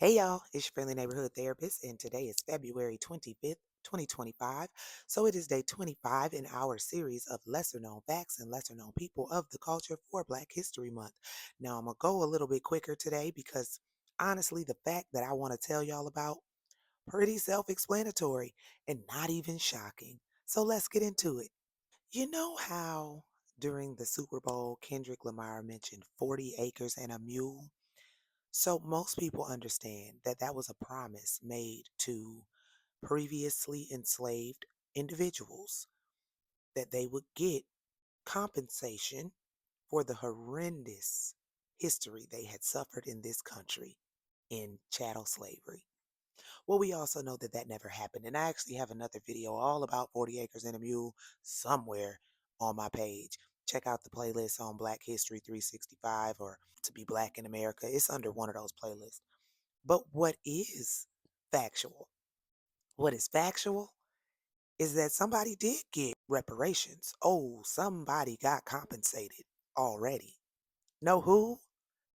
Hey y'all, it's your friendly neighborhood therapist, and today is February 25th, 2025. So it is day 25 in our series of lesser known facts and lesser known people of the culture for Black History Month. Now I'm going to go a little bit quicker today because honestly, the fact that I want to tell y'all about pretty self-explanatory and not even shocking. So let's get into it. You know how during the Super Bowl, Kendrick Lamar mentioned 40 acres and a mule? So most people understand that that was a promise made to previously enslaved individuals that they would get compensation for the horrendous history they had suffered in this country in chattel slavery. Well, we also know that that never happened. And I actually have another video all about 40 Acres and a Mule somewhere on my page. Check out the playlist on Black History 365 or To Be Black in America. It's under one of those playlists. But what is factual? What is factual is that somebody did get reparations. Oh, somebody got compensated already. Know who?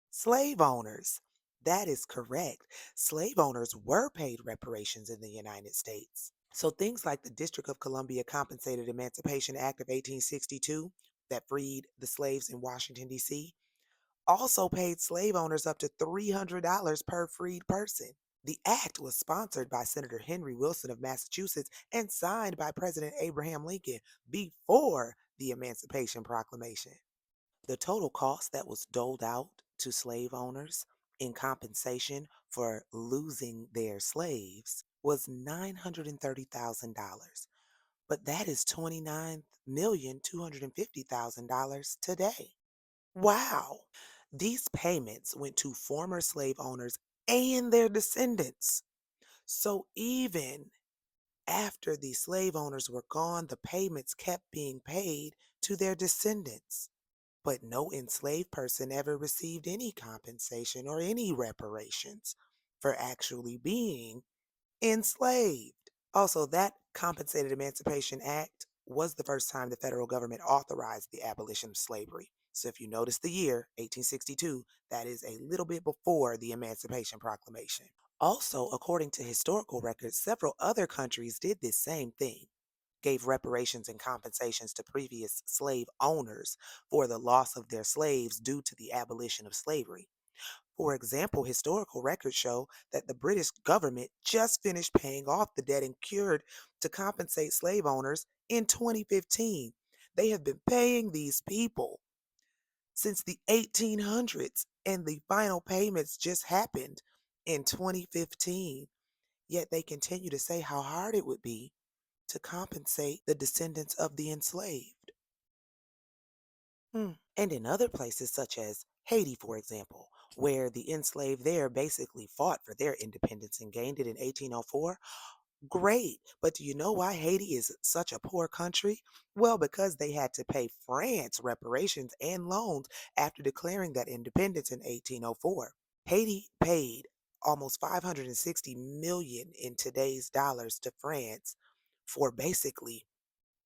Slave owners. That is correct. Slave owners were paid reparations in the United States. So things like the District of Columbia Compensated Emancipation Act of 1862 that freed the slaves in Washington, D.C., also paid slave owners up to $300 per freed person. The act was sponsored by Senator Henry Wilson of Massachusetts and signed by President Abraham Lincoln before the Emancipation Proclamation. The total cost that was doled out to slave owners in compensation for losing their slaves was $930,000. But that is $29,250,000 today. Wow. These payments went to former slave owners and their descendants. So even after the slave owners were gone, the payments kept being paid to their descendants. But no enslaved person ever received any compensation or any reparations for actually being enslaved. Also, that Compensated Emancipation Act was the first time the federal government authorized the abolition of slavery. So if you notice the year, 1862, that is a little bit before the Emancipation Proclamation. Also, according to historical records, several other countries did this same thing, gave reparations and compensations to previous slave owners for the loss of their slaves due to the abolition of slavery. For example, historical records show that the British government just finished paying off the debt incurred to compensate slave owners in 2015. They have been paying these people since the 1800s, and the final payments just happened in 2015. Yet they continue to say how hard it would be to compensate the descendants of the enslaved. And in other places, such as Haiti, for example, where the enslaved there basically fought for their independence and gained it in 1804. Great. But do you know why Haiti is such a poor country? Well, because they had to pay France reparations and loans after declaring that independence in 1804. Haiti paid almost 560 million in today's dollars to France for basically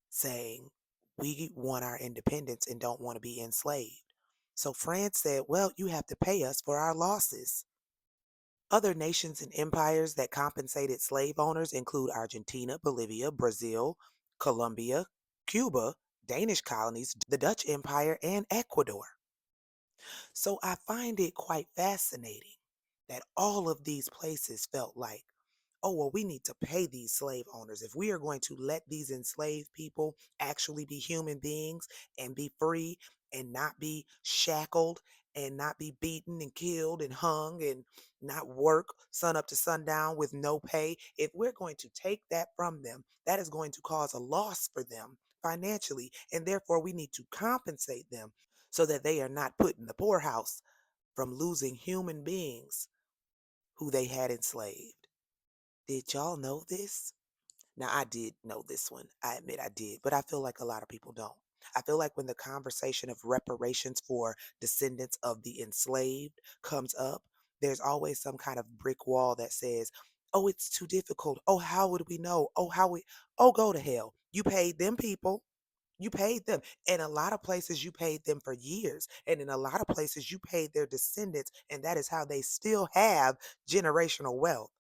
saying, we want our independence and don't want to be enslaved. So France said, well, you have to pay us for our losses. Other nations and empires that compensated slave owners include Argentina, Bolivia, Brazil, Colombia, Cuba, Danish colonies, the Dutch Empire, and Ecuador. So I find it quite fascinating that all of these places felt like, oh, well, we need to pay these slave owners. If we are going to let these enslaved people actually be human beings and be free and not be shackled and not be beaten and killed and hung and not work sun up to sundown with no pay, if we're going to take that from them, that is going to cause a loss for them financially. And therefore, we need to compensate them so that they are not put in the poorhouse from losing human beings who they had enslaved. Did y'all know this? Now, I did know this one. I admit I did, but I feel like a lot of people don't. I feel like when the conversation of reparations for descendants of the enslaved comes up, there's always some kind of brick wall that says, oh, it's too difficult. Oh, how would we know? Oh, go to hell. You paid them people. You paid them. In a lot of places, you paid them for years. And in a lot of places, you paid their descendants. And that is how they still have generational wealth.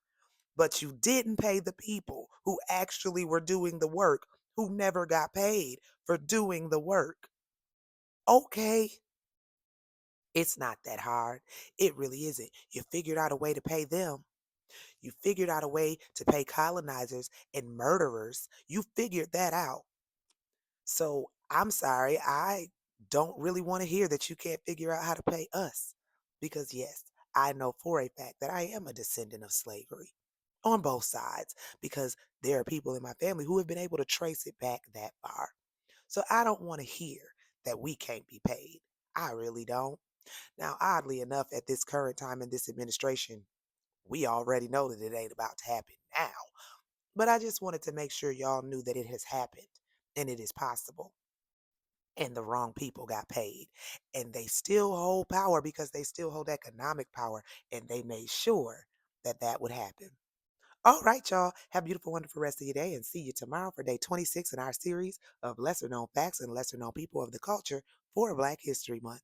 But you didn't pay the people who actually were doing the work, who never got paid for doing the work. Okay, it's not that hard. It really isn't. You figured out a way to pay them. You figured out a way to pay colonizers and murderers. You figured that out. So I'm sorry, I don't really want to hear that you can't figure out how to pay us. Because, yes, I know for a fact that I am a descendant of slavery on both sides, because there are people in my family who have been able to trace it back that far. So I don't want to hear that we can't be paid. I really don't. Now, oddly enough, at this current time in this administration, we already know that it ain't about to happen now. But I just wanted to make sure y'all knew that it has happened and it is possible. And the wrong people got paid. And they still hold power because they still hold economic power. And they made sure that that would happen. All right, y'all. Have a beautiful, wonderful rest of your day and see you tomorrow for day 26 in our series of lesser known facts and lesser known people of the culture for Black History Month.